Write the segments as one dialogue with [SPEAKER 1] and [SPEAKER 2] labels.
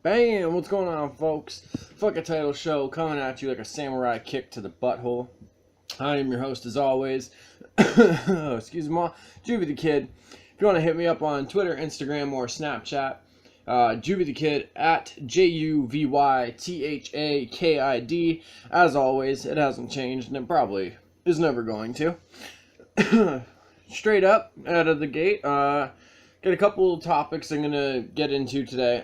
[SPEAKER 1] Bam! What's going on, folks? Fuck a title show coming at you like a samurai kick to the butthole. I am your host, as always. Excuse me, JuvyThaKid. If you want to hit me up on Twitter, Instagram, or Snapchat, JuvyThaKid at JuvyThaKid. As always, it hasn't changed, and it probably is never going to. Straight up out of the gate, got a couple topics I'm gonna get into today.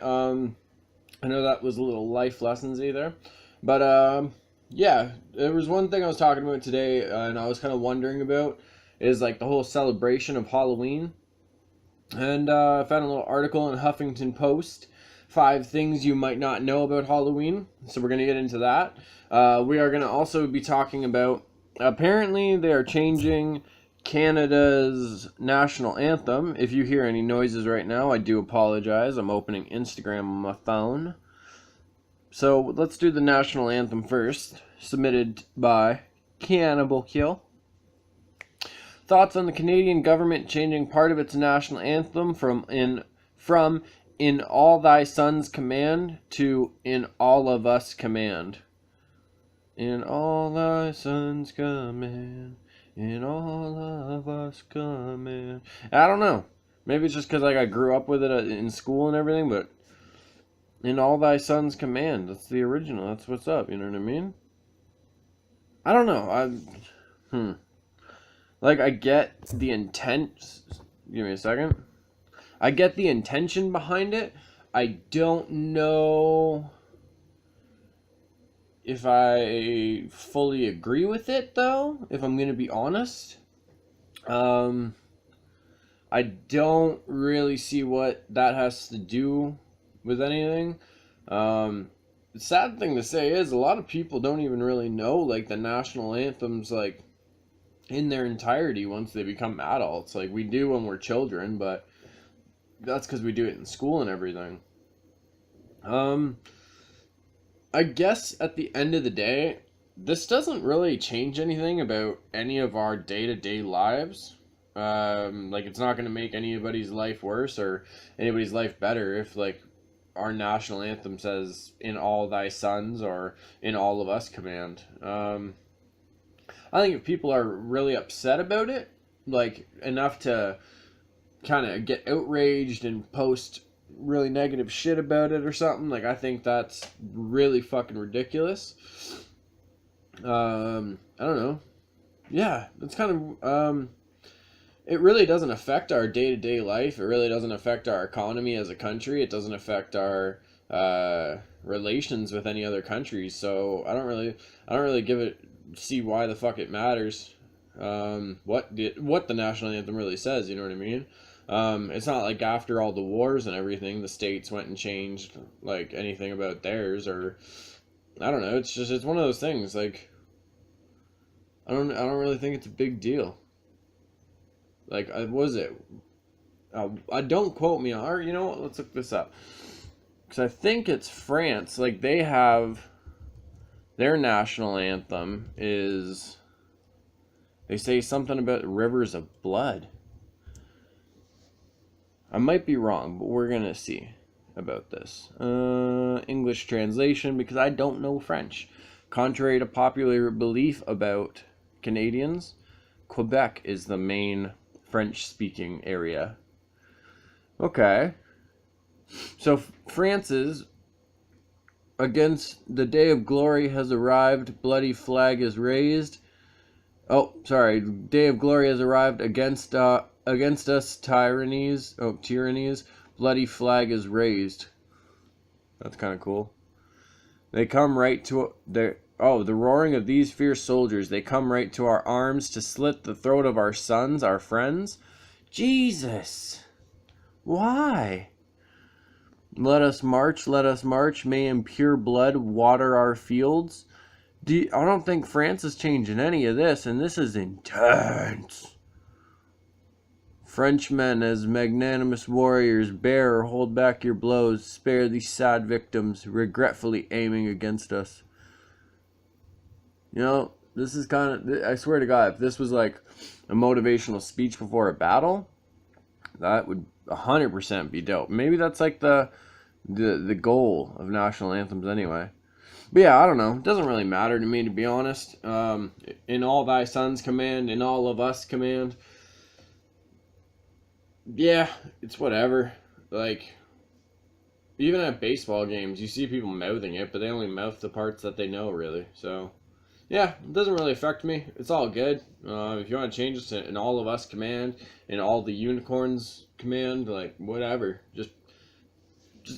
[SPEAKER 1] I know that was a little life lessons either, but yeah, there was one thing I was talking about today, and I was kind of wondering about is like the whole celebration of Halloween. And I found a little article in Huffington Post, 5 things you might not know about Halloween. So we're gonna get into that. We are gonna also be talking about, apparently they are changing Canada's national anthem. If you hear any noises right now, I do apologize. I'm opening Instagram on my phone. So let's do the national anthem first, submitted by Cannibal Kill. Thoughts on the Canadian government changing part of its national anthem from "In All Thy Sons Command" to "In All of Us Command." In all thy sons command, in all of us command. I don't know. Maybe it's just because like I grew up with it in school and everything, but in all thy sons command. That's the original. That's what's up. You know what I mean? I don't know. Like, I get the intent. Give me a second. I get the intention behind it. I don't know if I fully agree with it, though, if I'm going to be honest. I don't really see what that has to do with anything. The sad thing to say is a lot of people don't even really know, like, the national anthems, like, in their entirety once they become adults. Like, we do when we're children, but that's because we do it in school and everything. I guess at the end of the day, this doesn't really change anything about any of our day-to-day lives. Like, it's not going to make anybody's life worse or anybody's life better if, like, our national anthem says, "In all thy sons," or "In all of us command." I think if people are really upset about it, like, enough to kind of get outraged and post really negative shit about it or something, like, I think that's really fucking ridiculous. I don't know. Yeah, it's kind of, it really doesn't affect our day-to-day life. It really doesn't affect our economy as a country. It doesn't affect our relations with any other countries. So I don't really see why the fuck it matters. What the national anthem really says. You know what I mean? It's not like after all the wars and everything, the states went and changed like anything about theirs, or I don't know. It's one of those things. Like, I don't really think it's a big deal. Like, was it? I don't quote me on. Or, you know what? Let's look this up, because I think it's France. Like, they have their national anthem is. They say something about rivers of blood. I might be wrong, but we're going to see about this. English translation, because I don't know French. Contrary to popular belief about Canadians, Quebec is the main French-speaking area. Okay. So France's "Against the day of glory has arrived, bloody flag is raised." Oh, sorry. "Day of glory has arrived, against us tyrannies, bloody flag is raised." That's kind of cool. They come right to the roaring of these fierce soldiers. They come right to our arms to slit the throat of our sons, our friends. Jesus. Why? Let us march, may impure blood water our fields. I don't think France is changing any of this, and this is intense. "Frenchmen, as magnanimous warriors, bear or hold back your blows. Spare these sad victims, regretfully aiming against us." You know, this is kind of, I swear to God, if this was like a motivational speech before a battle, that would 100% be dope. Maybe that's like the the goal of national anthems anyway. But yeah, I don't know. It doesn't really matter to me, to be honest. In all thy sons command, in all of us command. Yeah, it's whatever. Like, even at baseball games, you see people mouthing it, but they only mouth the parts that they know, really. So, yeah, it doesn't really affect me. It's all good. If you want to change this to an all of us command, and all the unicorns command, like, whatever. Just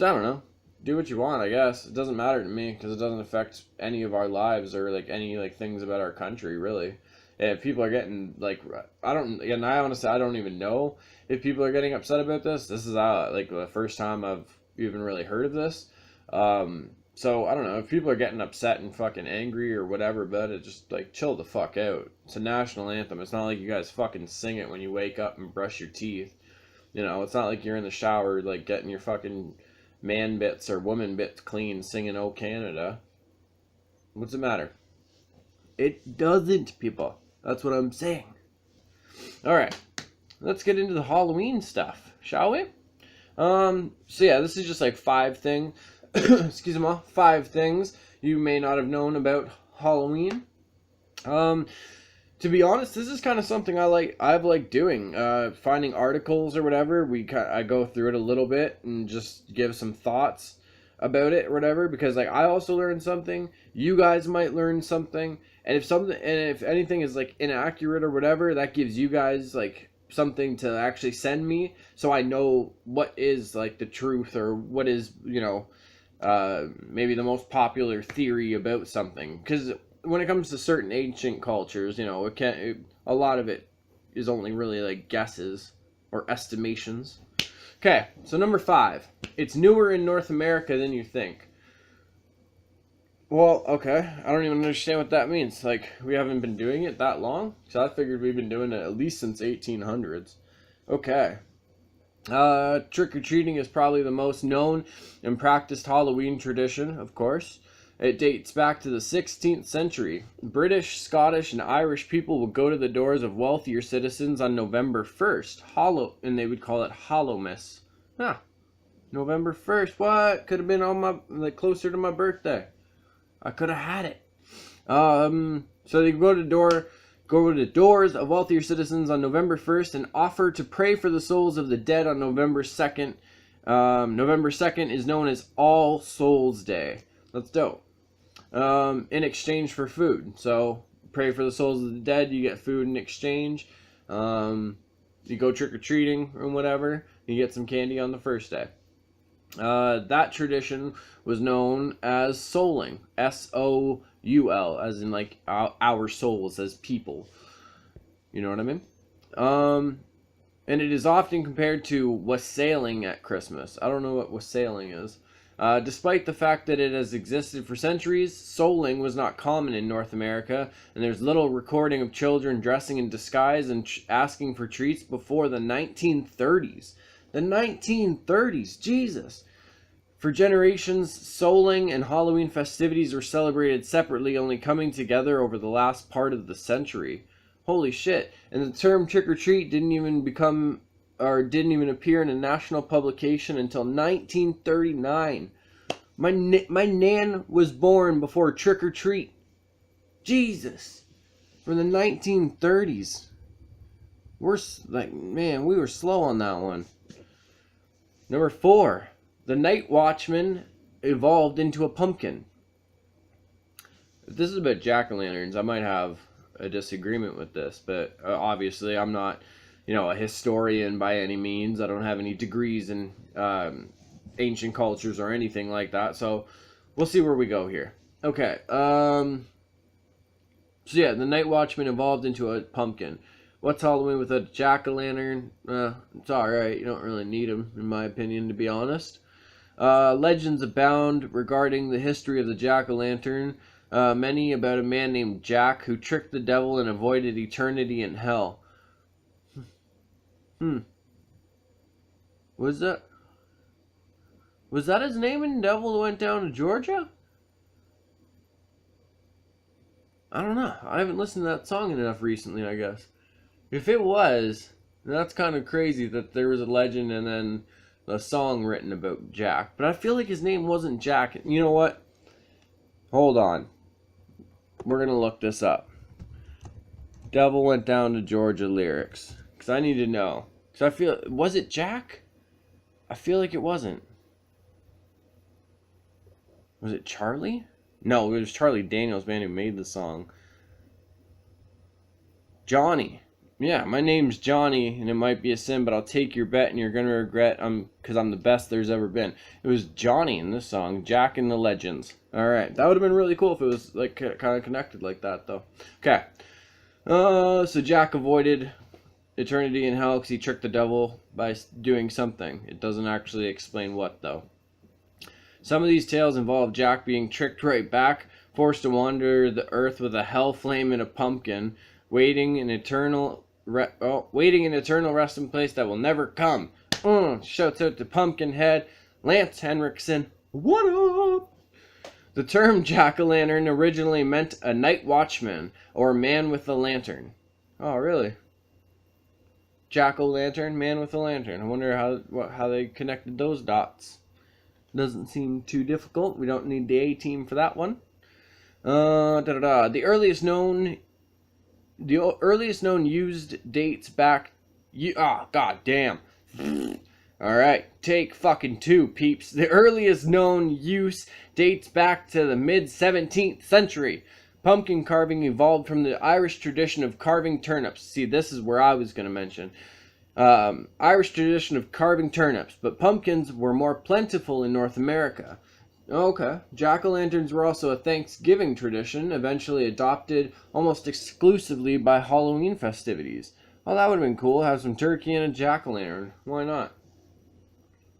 [SPEAKER 1] I don't know. Do what you want, I guess. It doesn't matter to me, because it doesn't affect any of our lives, or, like, any, like, things about our country, really. If people are getting, like, I honestly, I don't even know if people are getting upset about this. This is, like, the first time I've even really heard of this. So, I don't know. If people are getting upset and fucking angry or whatever about it, just, like, chill the fuck out. It's a national anthem. It's not like you guys fucking sing it when you wake up and brush your teeth. You know, it's not like you're in the shower, like, getting your fucking man bits or woman bits clean singing "Oh Canada." What's the matter? It doesn't, people. That's what I'm saying. Alright, let's get into the Halloween stuff, shall we? So yeah, this is just like 5 things, excuse me, 5 things you may not have known about Halloween. To be honest, this is kind of something I've liked doing, finding articles or whatever. I go through it a little bit and just give some thoughts about it or whatever, because like I also learned something, you guys might learn something, and if anything is like inaccurate or whatever, that gives you guys like something to actually send me, so I know what is like the truth, or what is, you know, maybe the most popular theory about something. Because when it comes to certain ancient cultures, you know, a lot of it is only really like guesses or estimations. Okay, so number 5. It's newer in North America than you think. Well, okay, I don't even understand what that means. Like, we haven't been doing it that long? So I figured we've been doing it at least since 1800s. Okay. Trick-or-treating is probably the most known and practiced Halloween tradition, of course. It dates back to the 16th century. British, Scottish, and Irish people would go to the doors of wealthier citizens on November 1st, and they would call it Hallowmas. Huh. November 1st, what? Could have been on my, like, closer to my birthday. I could have had it. So they go to the doors of wealthier citizens on November 1st and offer to pray for the souls of the dead on November 2nd. November 2nd is known as All Souls Day. That's dope. In exchange for food. So, pray for the souls of the dead, you get food in exchange. You go trick-or-treating or whatever, you get some candy on the first day. That tradition was known as souling. S-O-U-L, as in like our souls as people. You know what I mean? And it is often compared to wassailing at Christmas. I don't know what wassailing is. Despite the fact that it has existed for centuries, souling was not common in North America, and there's little recording of children dressing in disguise and asking for treats before the 1930s. The 1930s, Jesus! For generations, souling and Halloween festivities were celebrated separately, only coming together over the last part of the century. Holy shit. And the term trick-or-treat didn't even appear in a national publication until 1939. My nan was born before trick-or-treat. Jesus. From the 1930s. We're like, man, we were slow on that one. Number 4. The night watchman evolved into a pumpkin. If this is about jack-o'-lanterns, I might have a disagreement with this, but obviously I'm not, you know, a historian by any means. I don't have any degrees in ancient cultures or anything like that, so we'll see where we go here. Okay, so yeah, the night watchman evolved into a pumpkin. What's Halloween with a jack-o'-lantern? It's alright, you don't really need them, in my opinion, to be honest. Legends abound regarding the history of the jack-o'-lantern. Many about a man named Jack who tricked the devil and avoided eternity in hell. Was that his name in Devil Went Down to Georgia? I don't know. I haven't listened to that song enough recently, I guess. If it was, that's kind of crazy that there was a legend and then a song written about Jack, but I feel like his name wasn't Jack. You know what? Hold on. We're going to look this up. Devil Went Down to Georgia lyrics. Because I need to know. Because I feel... Was it Jack? I feel like it wasn't. Was it Charlie? No, it was Charlie Daniels, man, who made the song. Johnny. Yeah, my name's Johnny, and it might be a sin, but I'll take your bet, and you're going to regret because I'm the best there's ever been. It was Johnny in this song, Jack and the Legends. Alright, that would have been really cool if it was like kind of connected like that, though. Okay. So Jack avoided eternity in hell because he tricked the devil by doing something. It doesn't actually explain what, though. Some of these tales involve Jack being tricked right back, forced to wander the earth with a hell flame and a pumpkin, waiting in eternal resting place that will never come. Shouts out to Pumpkinhead, Lance Henriksen. What up? The term jack-o'-lantern originally meant a night watchman or man with a lantern. Oh, really? Jack-o'-lantern, man with a lantern. I wonder how they connected those dots. Doesn't seem too difficult. We don't need the A-team for that one. The earliest known used dates back. God damn. All right, take fucking 2, peeps. The earliest known use dates back to the mid-17th century. Pumpkin carving evolved from the Irish tradition of carving turnips. See, this is where I was going to mention. Irish tradition of carving turnips, but pumpkins were more plentiful in North America. Okay. Jack-o'-lanterns were also a Thanksgiving tradition, eventually adopted almost exclusively by Halloween festivities. Oh, that would have been cool. Have some turkey and a jack-o'-lantern. Why not?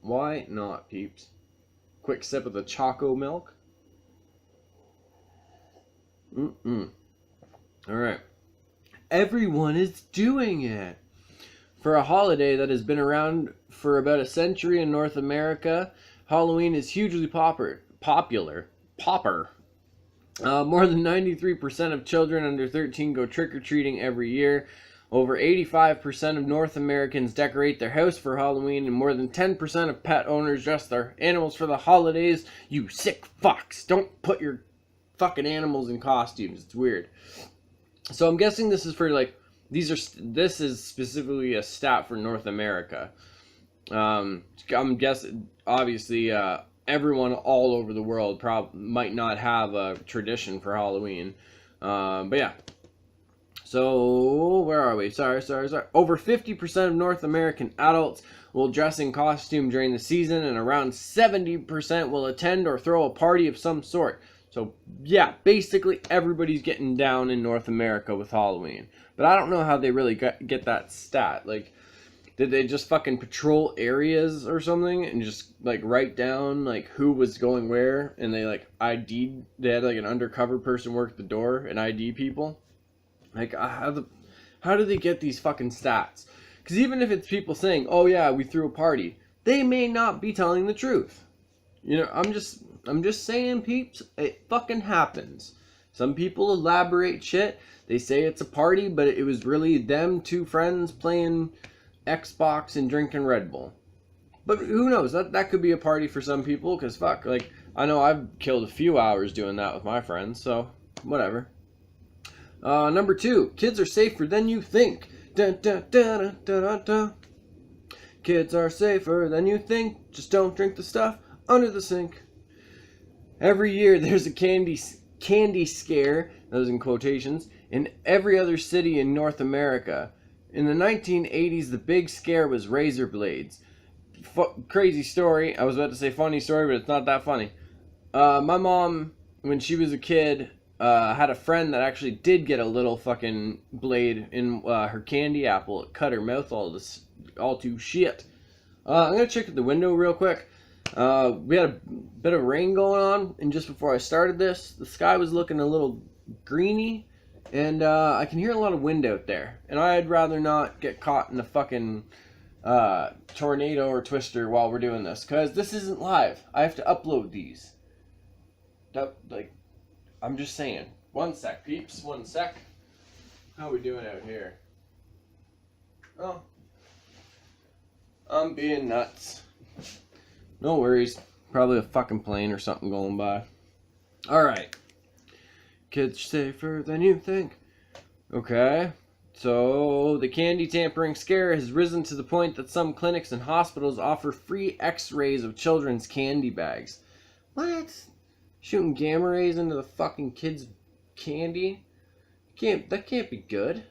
[SPEAKER 1] Why not, peeps? Quick sip of the choco milk. Alright. Everyone is doing it. For a holiday that has been around for about a century in North America, Halloween is hugely popular. More than 93% of children under 13 go trick-or-treating every year. Over 85% of North Americans decorate their house for Halloween, and more than 10% of pet owners dress their animals for the holidays. You sick fucks. Don't put your fucking animals in costumes. It's weird. So I'm guessing this is for like, this is specifically a stat for North America. I'm guessing, obviously, everyone all over the world might not have a tradition for Halloween. But yeah. So, where are we? Sorry. Over 50% of North American adults will dress in costume during the season, and around 70% will attend or throw a party of some sort. So, yeah, basically everybody's getting down in North America with Halloween. But I don't know how they really get that stat. Like, did they just fucking patrol areas or something and just, like, write down, like, who was going where? And they, like, they had, like, an undercover person work the door and ID people? Like, how do they get these fucking stats? Because even if it's people saying, oh yeah, we threw a party, they may not be telling the truth. You know, I'm just saying, peeps, it fucking happens. Some people elaborate shit. They say it's a party, but it was really them 2 friends playing Xbox and drinking Red Bull. But who knows? That could be a party for some people, because fuck, like, I know I've killed a few hours doing that with my friends, so whatever. Number 2, kids are safer than you think. Dun, dun, dun, dun, dun, dun. Kids are safer than you think. Just don't drink the stuff under the sink. Every year there's a candy scare, those in quotations, in every other city in North America. In the 1980s, the big scare was razor blades. Crazy story. I was about to say funny story, but it's not that funny. My mom, when she was a kid, had a friend that actually did get a little fucking blade in her candy apple. It cut her mouth all to shit. I'm gonna check the window real quick. We had a bit of rain going on, and just before I started this, the sky was looking a little greeny, and I can hear a lot of wind out there. And I'd rather not get caught in a fucking tornado or twister while we're doing this, because this isn't live. I have to upload these. Like, I'm just saying. One sec, peeps. One sec. How are we doing out here? Oh. I'm being nuts. No worries. Probably a fucking plane or something going by. Alright. Kids safer than you think. Okay. So, the candy tampering scare has risen to the point that some clinics and hospitals offer free x-rays of children's candy bags. What? Shooting gamma rays into the fucking kids' candy? That can't be good.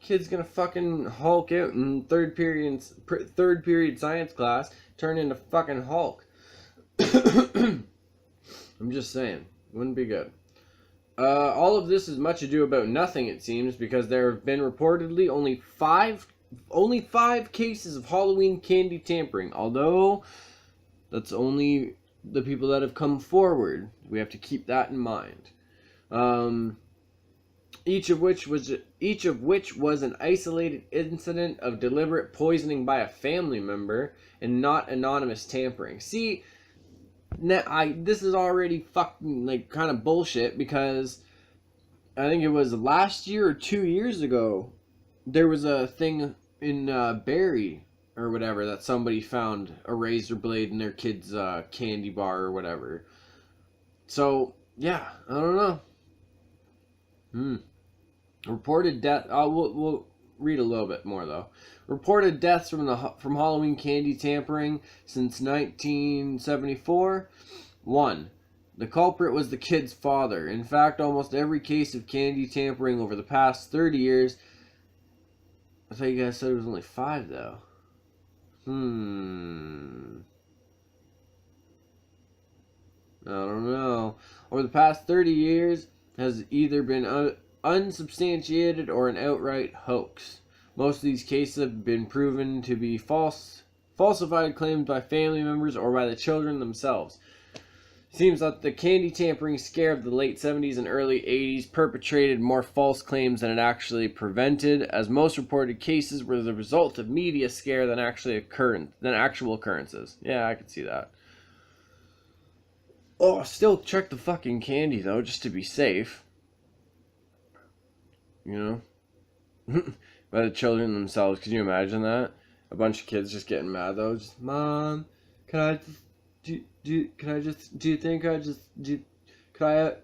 [SPEAKER 1] Kid's gonna fucking Hulk out in third period science class, turn into fucking Hulk. I'm just saying, wouldn't be good. All of this is much ado about nothing, it seems, because there have been reportedly only five cases of Halloween candy tampering. Although that's only the people that have come forward. We have to keep that in mind. Each of which was an isolated incident of deliberate poisoning by a family member and not anonymous tampering. See, this is already fucking like kind of bullshit, because I think it was last year or 2 years ago there was a thing in Barrie or whatever that somebody found a razor blade in their kid's candy bar or whatever. So yeah, I don't know. Reported death. We'll read a little bit more though. Reported deaths from Halloween candy tampering since 1974. 1. The culprit was the kid's father. In fact, almost every case of candy tampering over the past 30 years. I thought you guys said it was only 5 though. I don't know. Over the past 30 years has either been unsubstantiated or an outright hoax. Most of these cases have been proven to be falsified claims by family members or by the children themselves. It seems that the candy tampering scare of the late 70s and early 80s perpetrated more false claims than it actually prevented, as most reported cases were the result of media scare than actual occurrences. Yeah, I could see that. Oh, still check the fucking candy though, just to be safe. You know? By the children themselves. Could you imagine that? A bunch of kids just getting mad though. Just, Mom, could I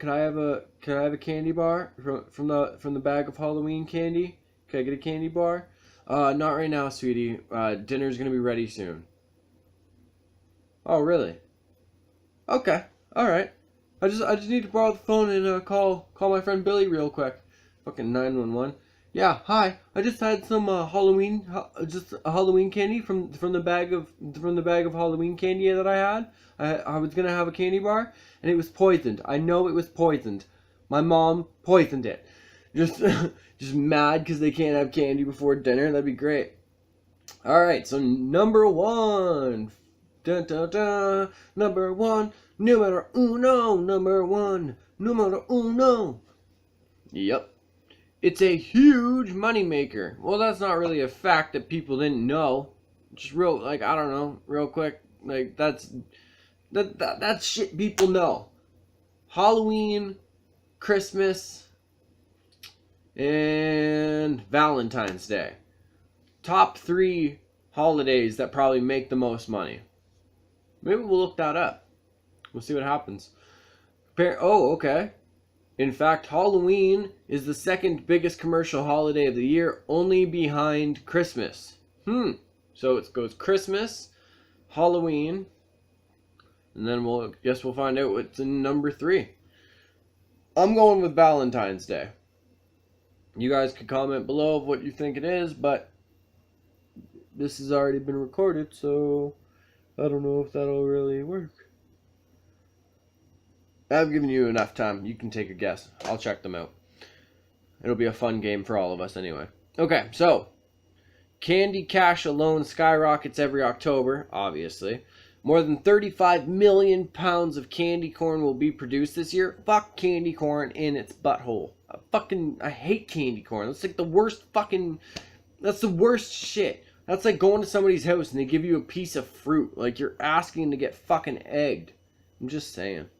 [SPEAKER 1] have a candy bar from the bag of Halloween candy? Can I get a candy bar? Not right now, sweetie. Dinner's gonna be ready soon. Oh, really? Okay. Alright. I just need to borrow the phone and call my friend Billy real quick. Fucking 911. Yeah, hi. I just had some Halloween candy from the bag of Halloween candy that I had. I was gonna have a candy bar and it was poisoned. I know it was poisoned. My mom poisoned it. Just mad because they can't have candy before dinner. That'd be great. All right, so number 1. Dun, dun, dun. Number 1. Numero uno. Number 1. Numero uno. Yep. It's a huge moneymaker. Well, that's not really a fact that people didn't know. Just real, like, I don't know, real quick. Like, that's shit people know. Halloween, Christmas, and Valentine's Day. Top 3 holidays that probably make the most money. Maybe we'll look that up. We'll see what happens. Oh, okay. In fact, Halloween is the second biggest commercial holiday of the year, only behind Christmas. So it goes Christmas, Halloween, and then we'll find out what's in number 3. I'm going with Valentine's Day. You guys can comment below of what you think it is, but this has already been recorded, so I don't know if that'll really work. I've given you enough time. You can take a guess. I'll check them out. It'll be a fun game for all of us anyway. Okay, so candy cash alone skyrockets every October, obviously. More than 35 million pounds of candy corn will be produced this year. Fuck candy corn in its butthole. I hate candy corn. That's like the worst that's the worst shit. That's like going to somebody's house and they give you a piece of fruit. Like you're asking to get fucking egged. I'm just saying.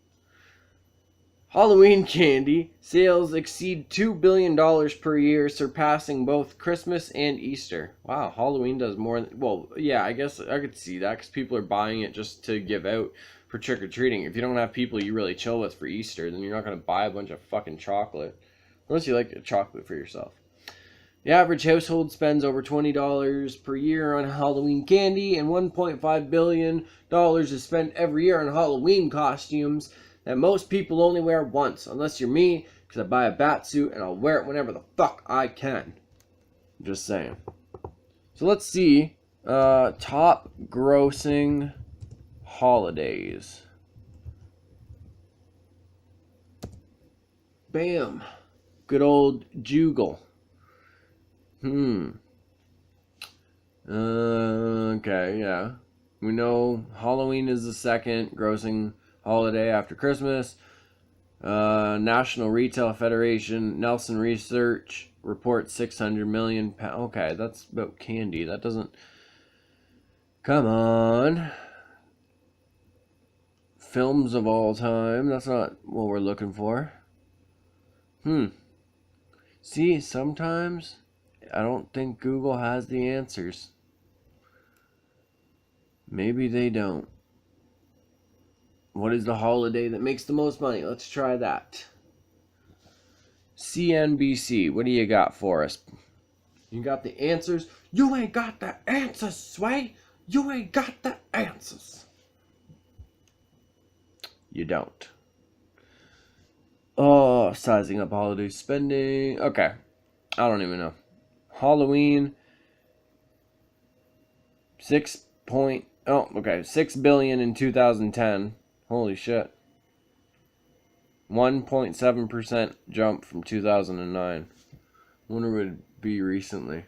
[SPEAKER 1] Halloween candy sales exceed $2 billion per year, surpassing both Christmas and Easter. Wow, Halloween does more than... Well, yeah, I guess I could see that because people are buying it just to give out for trick-or-treating. If you don't have people you really chill with for Easter, then you're not going to buy a bunch of fucking chocolate. Unless you like a chocolate for yourself. The average household spends over $20 per year on Halloween candy, and $1.5 billion is spent every year on Halloween costumes that most people only wear once, unless you're me, because I buy a bat suit and I'll wear it whenever the fuck I can. Just saying. So let's see. Top grossing holidays. Bam. Good old Jugal. Okay, yeah. We know Halloween is the second grossing holiday after Christmas. National Retail Federation, Nelson Research reports 600 million pounds. Okay, that's about candy. That doesn't... Come on. Films of all time. That's not what we're looking for. See, sometimes I don't think Google has the answers. Maybe they don't. What is the holiday that makes the most money? Let's try that. CNBC, what do you got for us? You got the answers? You ain't got the answers, Sway. You ain't got the answers. You don't. Oh, sizing up holiday spending. Okay. I don't even know. Halloween. 6 billion in 2010. Holy shit. 1.7% jump from 2009. Wonder what it'd be recently.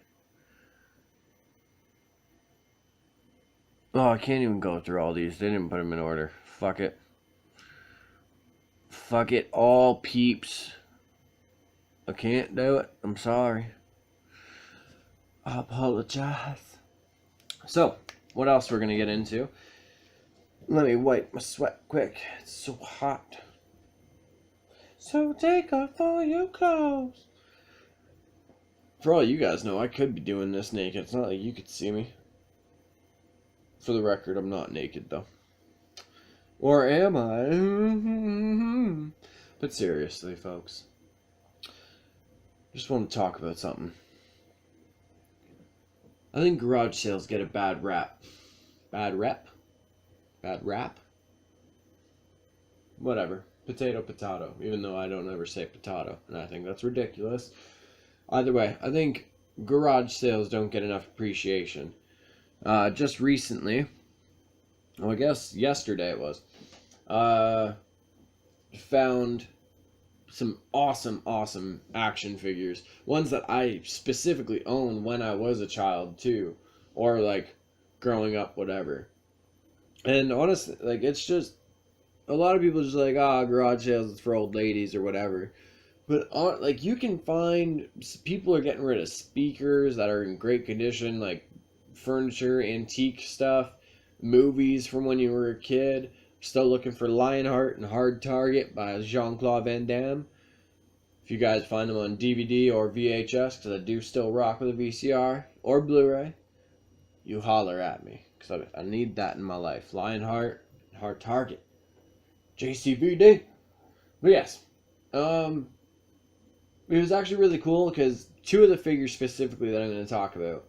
[SPEAKER 1] Oh, I can't even go through all these. They didn't put them in order. Fuck it. Fuck it all, peeps. I can't do it. I'm sorry. I apologize. So, what else we're going to get into? Let me wipe my sweat quick. It's so hot. So take off all your clothes. For all you guys know, I could be doing this naked. It's not like you could see me. For the record, I'm not naked, though. Or am I? But seriously, folks. Just want to talk about something. I think garage sales get a bad rap. Bad rep? Bad rap? Whatever. Potato, potato. Even though I don't ever say potato. And I think that's ridiculous. Either way, I think garage sales don't get enough appreciation. Just recently, I guess yesterday it was, found some awesome action figures. Ones that I specifically owned when I was a child too. Or like growing up, whatever. And honestly, like, it's just, a lot of people just like, garage sales is for old ladies or whatever. But like, you can find, people are getting rid of speakers that are in great condition, like furniture, antique stuff, movies from when you were a kid. Still looking for Lionheart and Hard Target by Jean-Claude Van Damme. If you guys find them on DVD or VHS, because I do still rock with a VCR or Blu-ray, you holler at me, because I need that in my life. Lionheart, Hard Target, JCVD. But yes, it was actually really cool because two of the figures specifically that I'm going to talk about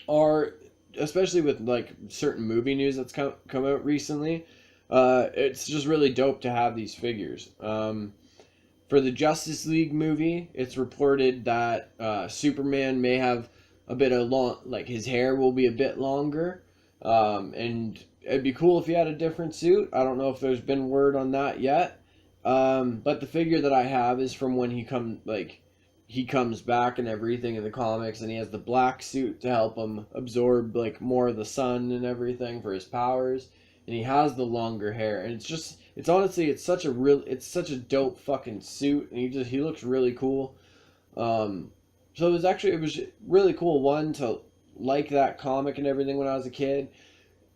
[SPEAKER 1] are, especially with like certain movie news that's come out recently, it's just really dope to have these figures. For the Justice League movie, it's reported that Superman may have a bit of like his hair will be a bit longer, and it'd be cool if he had a different suit. I don't know if there's been word on that yet. But the figure that I have is from when he comes back and everything in the comics, and he has the black suit to help him absorb like more of the sun and everything for his powers, and he has the longer hair, and it's such a dope fucking suit, and he looks really cool. So it was really cool, one, to like that comic and everything when I was a kid,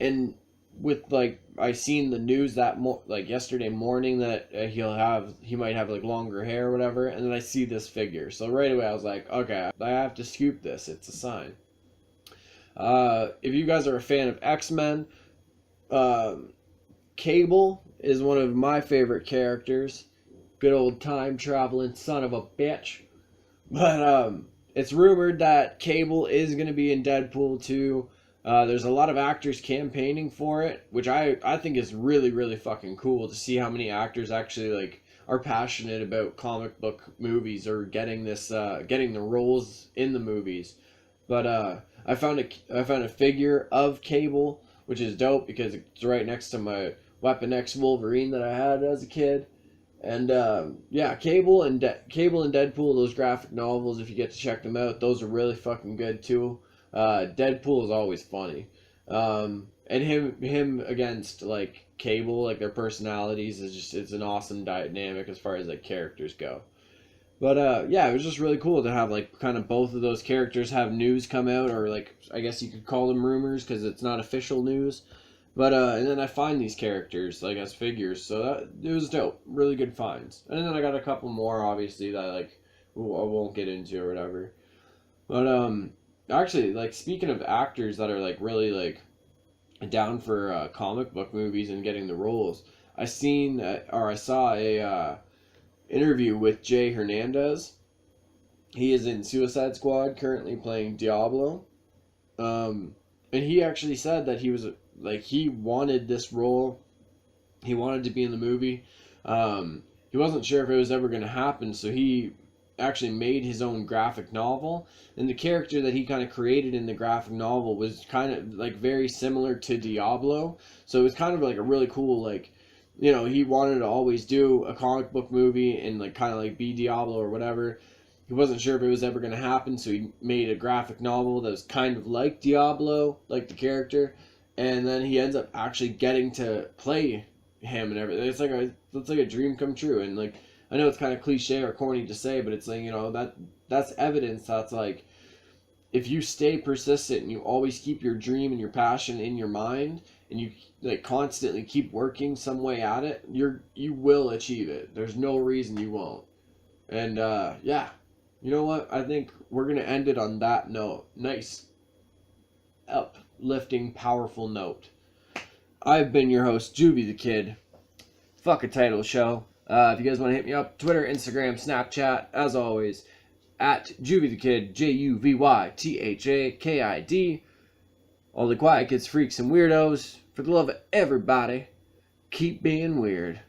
[SPEAKER 1] and with like I seen the news that like yesterday morning that he might have like longer hair or whatever, and then I see this figure, so right away I was like, okay, I have to scoop this. It's a sign. If you guys are a fan of X-Men, Cable is one of my favorite characters. Good old time traveling son of a bitch. But it's rumored that Cable is going to be in Deadpool 2. There's a lot of actors campaigning for it, which I think is really, really fucking cool to see how many actors actually like are passionate about comic book movies or getting the roles in the movies. But I found a figure of Cable, which is dope because it's right next to my Weapon X Wolverine that I had as a kid. And yeah, Cable and Deadpool, those graphic novels, if you get to check them out, those are really fucking good too. Deadpool is always funny. And him against like Cable, like their personalities it's an awesome dynamic as far as like characters go. But yeah, it was just really cool to have like kind of both of those characters have news come out, or like I guess you could call them rumors because it's not official news. But and then I find these characters like as figures, so it was dope, really good finds. And then I got a couple more, obviously, that like I won't get into or whatever. But actually, like speaking of actors that are like really like down for comic book movies and getting the roles, I saw a interview with Jay Hernandez. He is in Suicide Squad, currently playing Diablo. And he actually said that he wanted this role. He wanted to be in the movie. He wasn't sure if it was ever going to happen, so he actually made his own graphic novel. And the character that he kind of created in the graphic novel was kind of like very similar to Diablo. So it was kind of like a really cool, like, you know, he wanted to always do a comic book movie and like kind of like be Diablo or whatever. He wasn't sure if it was ever going to happen, so he made a graphic novel that was kind of like Diablo, like the character. And then he ends up actually getting to play him and everything. It's like a dream come true. And like, I know it's kind of cliche or corny to say, but it's like, you know, that's evidence that's like, if you stay persistent and you always keep your dream and your passion in your mind, and you like constantly keep working some way at it, you will achieve it. There's no reason you won't. And yeah, you know what? I think we're gonna end it on that note. Nice, uplifting, powerful note. I've been your host, JuvyThaKid. Fuck a title show. If you guys want to hit me up, Twitter, Instagram, Snapchat, as always, at JuvyThaKid, JuvyThaKid. All the quiet kids, freaks, and weirdos. For the love of everybody, keep being weird.